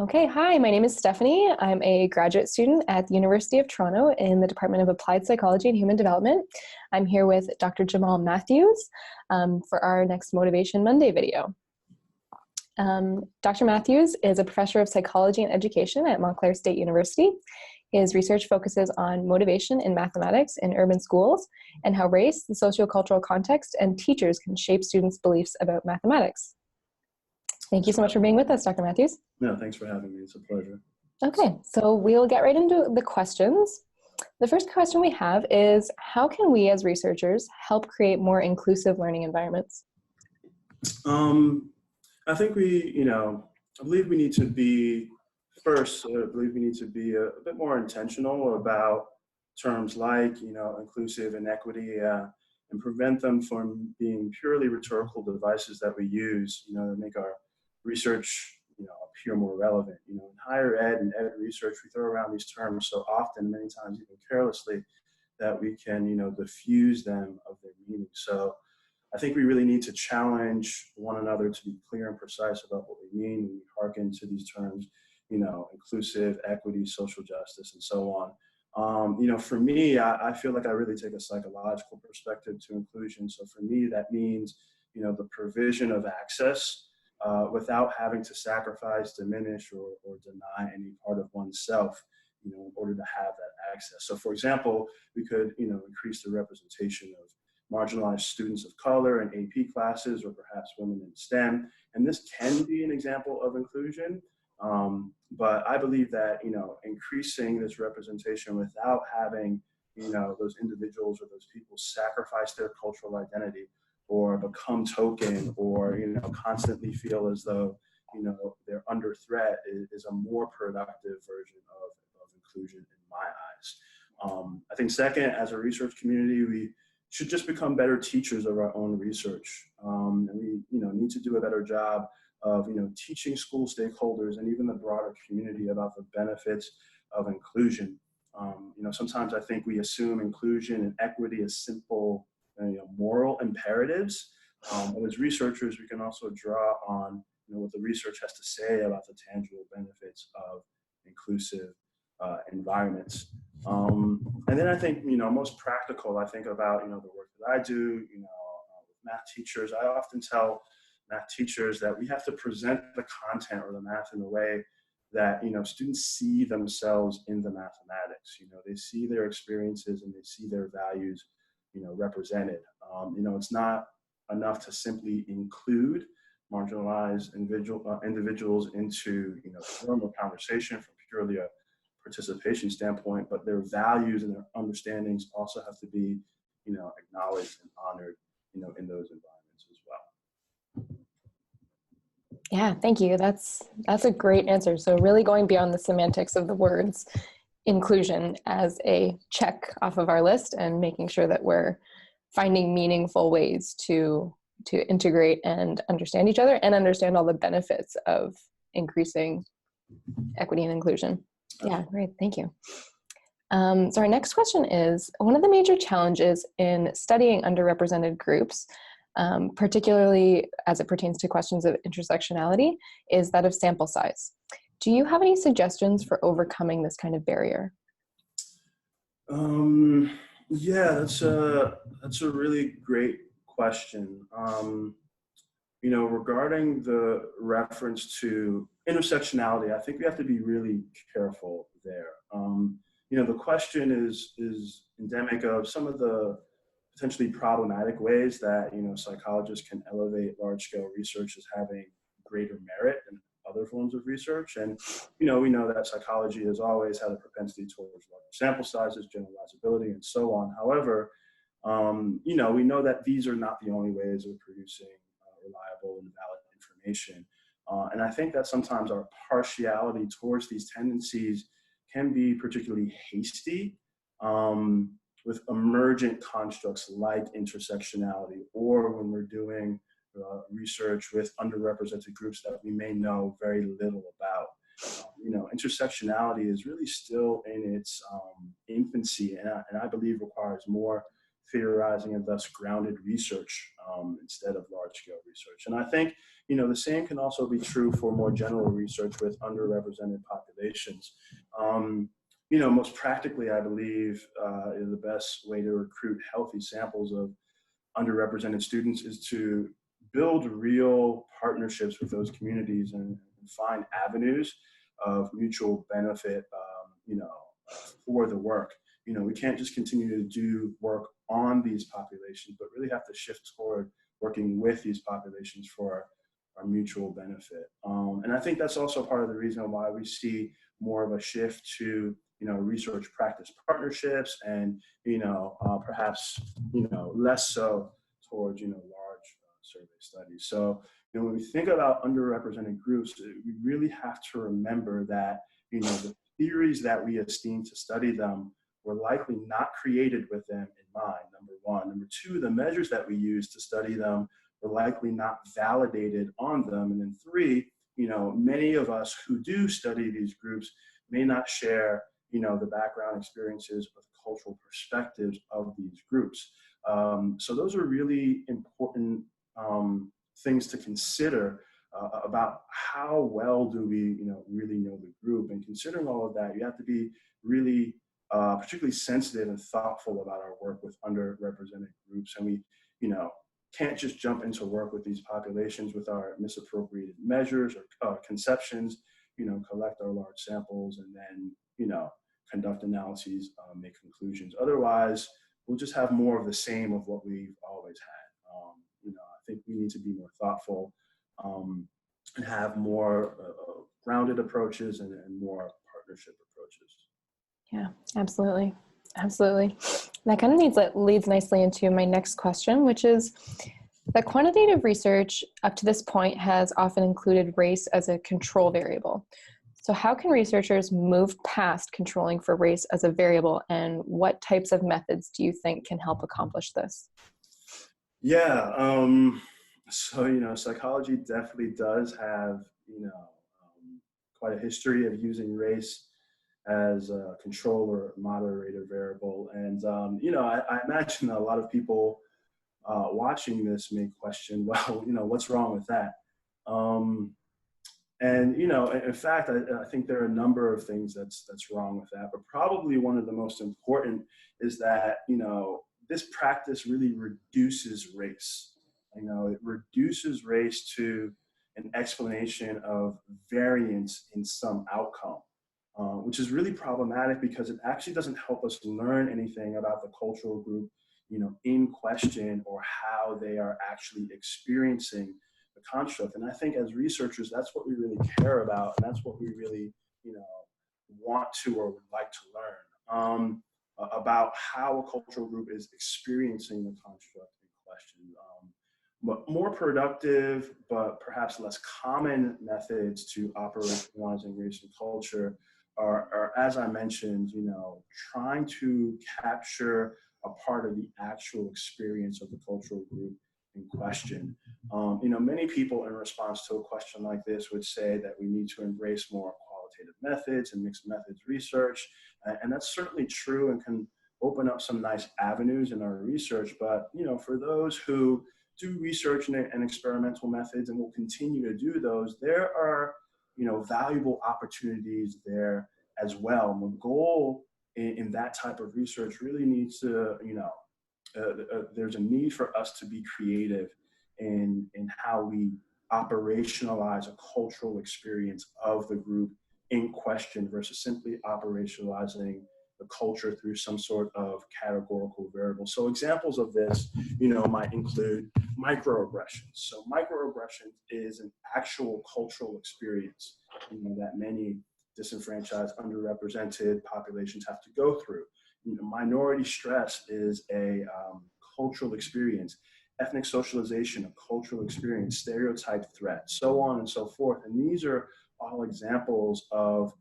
Okay, hi, my name is Stephanie. I'm a graduate student at the University of Toronto in the Department of Applied Psychology and Human Development. I'm here with Dr. Jamaal Matthews for our next Motivation Monday video. Dr. Matthews is a professor of psychology and education at Montclair State University. His research focuses on motivation in mathematics in urban schools and how race, the sociocultural context, and teachers can shape students' beliefs about mathematics. Thank you so much for being with us, Dr. Matthews. No, thanks for having me. It's a pleasure. Okay, so we'll get right into the questions. The first question we have is, how can we as researchers help create more inclusive learning environments? I think I believe we need to be, a bit more intentional about terms like, inclusive and equity, and prevent them from being purely rhetorical devices that we use, to make our research, appear more relevant. In higher ed and ed research, we throw around these terms so often, many times even carelessly, that we can, diffuse them of their meaning. So I think we really need to challenge one another to be clear and precise about what we mean when we hearken to these terms, inclusive, equity, social justice, and so on. For me, I feel like I really take a psychological perspective to inclusion. So for me, that means, the provision of access without having to sacrifice, diminish, or deny any part of oneself, in order to have that access. So for example, we could, increase the representation of marginalized students of color in AP classes, or perhaps women in STEM. And this can be an example of inclusion. But I believe that, increasing this representation without having, those individuals or those people sacrifice their cultural identity or become token or, constantly feel as though, they're under threat is a more productive version of inclusion in my eyes. I think second, as a research community, we should just become better teachers of our own research. And we, need to do a better job of, teaching school stakeholders and even the broader community about the benefits of inclusion. Sometimes I think we assume inclusion and equity as simple, moral imperatives. But as researchers, we can also draw on, what the research has to say about the tangible benefits of inclusive environments. And then I think, most practical, I think about, the work that I do, with math teachers. I often tell math teachers that we have to present the content or the math in a way that, students see themselves in the mathematics. They see their experiences and they see their values, represented. It's not enough to simply include marginalized individuals into, formal conversation from purely a participation standpoint, but their values and their understandings also have to be, acknowledged and honored, in those environments as well. Yeah, thank you. That's a great answer. So really going beyond the semantics of the words, inclusion as a check off of our list and making sure that we're finding meaningful ways to integrate and understand each other and understand all the benefits of increasing equity and inclusion. Yeah, great. Thank you. So our next question is, one of the major challenges in studying underrepresented groups, particularly as it pertains to questions of intersectionality, is that of sample size. Do you have any suggestions for overcoming this kind of barrier? Yeah, that's a really great question. Regarding the reference to intersectionality, I think we have to be really careful there. The question is endemic of some of the potentially problematic ways that, psychologists can elevate large-scale research as having greater merit than other forms of research. And, we know that psychology has always had a propensity towards larger sample sizes, generalizability, and so on. However, we know that these are not the only ways of producing reliable and valid information. And I think that sometimes our partiality towards these tendencies can be particularly hasty with emergent constructs like intersectionality, or when we're doing research with underrepresented groups that we may know very little about. Intersectionality is really still in its infancy, and I believe requires more theorizing and thus grounded research instead of large-scale research. And I think, the same can also be true for more general research with underrepresented populations. Most practically, I believe the best way to recruit healthy samples of underrepresented students is to build real partnerships with those communities and find avenues of mutual benefit, for the work. We can't just continue to do work on these populations, but really have to shift toward working with these populations for our mutual benefit. And I think that's also part of the reason why we see more of a shift to, research practice partnerships and, perhaps, less so towards, large survey studies. So, when we think about underrepresented groups, we really have to remember that, the theories that we esteem to study them were likely not created with them in mind, number one. Number two, the measures that we use to study them were likely not validated on them. And then three, many of us who do study these groups may not share, the background experiences or the cultural perspectives of these groups. So those are really important things to consider about how well do we, really know the group. And considering all of that, you have to be really particularly sensitive and thoughtful about our work with underrepresented groups. And we, can't just jump into work with these populations with our misappropriated measures or conceptions, collect our large samples and then, conduct analyses, make conclusions. Otherwise, we'll just have more of the same of what we've always had. I think we need to be more thoughtful and have more grounded approaches and more partnership approaches. Yeah, absolutely. Absolutely. That kind of leads nicely into my next question, which is that quantitative research up to this point has often included race as a control variable. So how can researchers move past controlling for race as a variable, and what types of methods do you think can help accomplish this? Yeah, so, psychology definitely does have, quite a history of using race as a control or moderator variable. And, I imagine a lot of people watching this may question, well, what's wrong with that? And, in fact, I think there are a number of things that's wrong with that, but probably one of the most important is that, this practice really reduces race. It reduces race to an explanation of variance in some outcome, which is really problematic because it actually doesn't help us learn anything about the cultural group, in question or how they are actually experiencing the construct. And I think as researchers, that's what we really care about, and that's what we really, want to or would like to learn. About how a cultural group is experiencing the construct in question. But more productive, but perhaps less common methods to operationalizing race and culture are, as I mentioned, trying to capture a part of the actual experience of the cultural group in question. Many people in response to a question like this would say that we need to embrace more qualitative methods and mixed methods research. And that's certainly true and can open up some nice avenues in our research. But, for those who do research and experimental methods and will continue to do those, there are, valuable opportunities there as well. And the goal in that type of research really needs to, there's a need for us to be creative in how we operationalize a cultural experience of the group in question versus simply operationalizing the culture through some sort of categorical variable. So examples of this, might include microaggressions. So microaggression is an actual cultural experience, that many disenfranchised, underrepresented populations have to go through. Minority stress is a cultural experience. Ethnic socialization, a cultural experience. Stereotype threat, so on and so forth. And these are all examples of,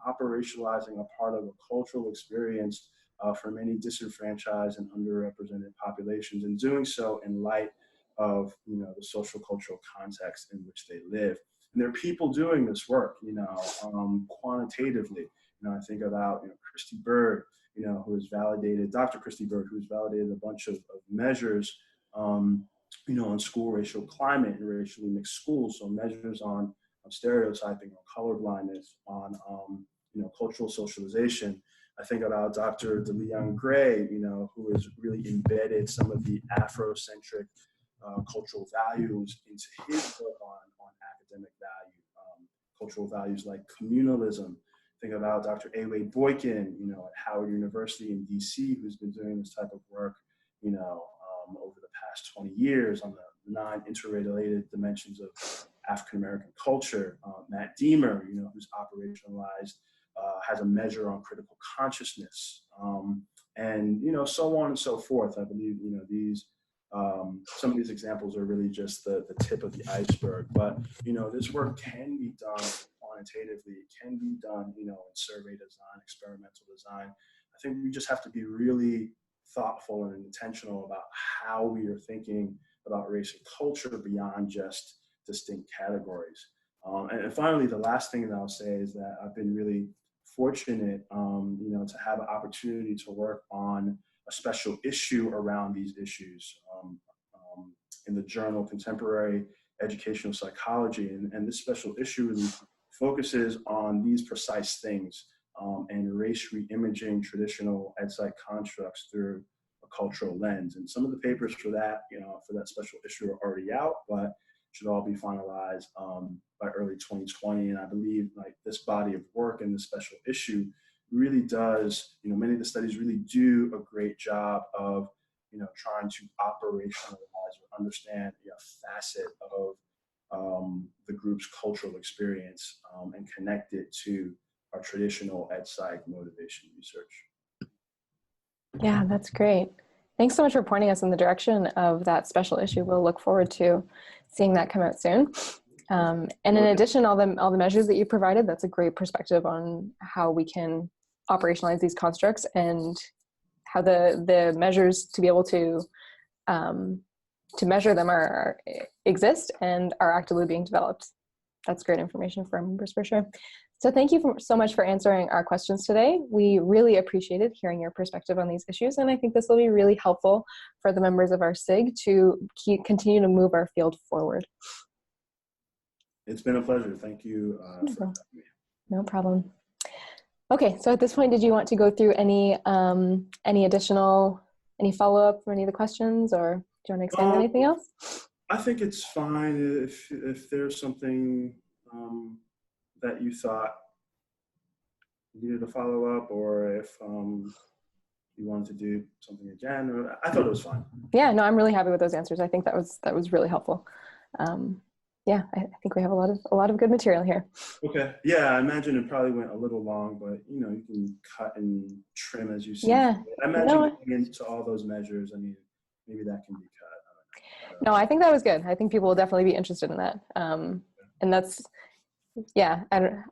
operationalizing a part of a cultural experience for many disenfranchised and underrepresented populations, and doing so in light of, the social cultural context in which they live. And there are people doing this work, quantitatively. I think about, Christy Bird, who has validated, Dr. Christy Bird, who's validated a bunch of measures, on school racial climate and racially mixed schools. So measures on stereotyping, on colorblindness, on cultural socialization. I think about Dr. DeLeon Gray, who has really embedded some of the Afrocentric cultural values into his work on academic value, cultural values like communalism. Think about Dr. A. Boykin, at Howard University in DC, who's been doing this type of work, over the past 20 years on the 9 interrelated dimensions of African American culture. Matt Deemer, who's operationalized, has a measure on critical consciousness, and so on and so forth. I believe these some of these examples are really just the tip of the iceberg. But this work can be done quantitatively. It can be done in survey design, experimental design. I think we just have to be really thoughtful and intentional about how we are thinking about race and culture beyond just distinct categories. And finally, the last thing that I'll say is that I've been really fortunate, to have an opportunity to work on a special issue around these issues in the journal Contemporary Educational Psychology. And this special issue really focuses on these precise things, and race reimaging traditional ed psych constructs through a cultural lens. And some of the papers for that, for that special issue are already out, but should all be finalized by early 2020. And I believe this body of work and this special issue really does, many of the studies really do a great job of, trying to operationalize or understand a facet of the group's cultural experience and connect it to our traditional ed psych motivation research. Yeah, that's great. Thanks so much for pointing us in the direction of that special issue. We'll look forward to seeing that come out soon. And in addition, all the measures that you provided, that's a great perspective on how we can operationalize these constructs and how the measures to be able to measure them exist and are actively being developed. That's great information for our members for sure. So thank you so much for answering our questions today. We really appreciated hearing your perspective on these issues, and I think this will be really helpful for the members of our SIG to continue to move our field forward. It's been a pleasure. Thank you for having me. No problem. Okay, so at this point, did you want to go through any follow-up for any of the questions, or do you want to expand on anything else? I think it's fine if there's something that you thought needed a follow-up, or if you wanted to do something again. I thought it was fine. Yeah, no, I'm really happy with those answers. I think that was really helpful. Yeah, I think we have a lot of good material here. Okay. Yeah, I imagine it probably went a little long, but you can cut and trim as you see. Yeah. I imagine going into all those measures, maybe that can be cut. No, I think that was good. I think people will definitely be interested in that. And that's, yeah,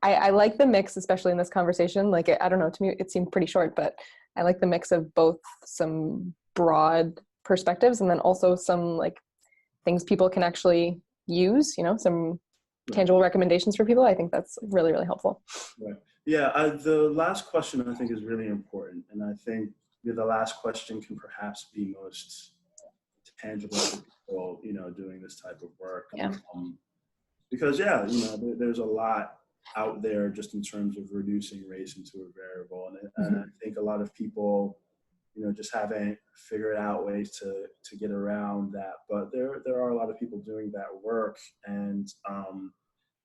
I like the mix, especially in this conversation. I don't know, to me, it seemed pretty short, but I like the mix of both some broad perspectives and then also some things people can actually use, some tangible recommendations for people. I think that's really, really helpful. Right. Yeah. The last question I think is really important. And I think the last question can perhaps be most tangible for people, doing this type of work. Yeah. Because there's a lot out there just in terms of reducing race into a variable. And I think a lot of people, just haven't figured out ways to get around that. But there are a lot of people doing that work. And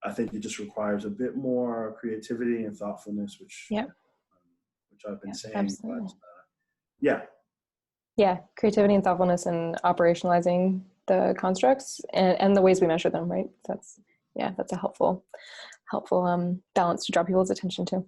I think it just requires a bit more creativity and thoughtfulness, which I've been saying. Absolutely. But yeah, creativity and thoughtfulness and operationalizing the constructs and the ways we measure them, right? That's a helpful balance to draw people's attention to.